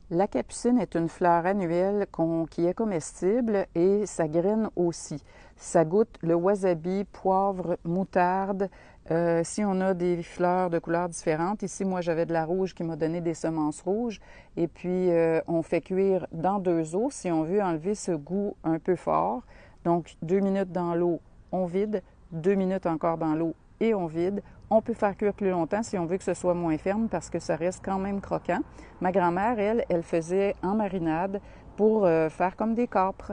La capucine est une fleur annuelle qui est comestible et sa graine aussi. Ça goûte le wasabi, poivre, moutarde. Si on a des fleurs de couleurs différentes, ici moi j'avais de la rouge qui m'a donné des semences rouges et puis on fait cuire dans 2 eaux si on veut enlever ce goût un peu fort. Donc 2 minutes dans l'eau, on vide, 2 minutes encore dans l'eau et on vide. On peut faire cuire plus longtemps si on veut que ce soit moins ferme parce que ça reste quand même croquant. Ma grand-mère, elle faisait en marinade pour faire comme des capres.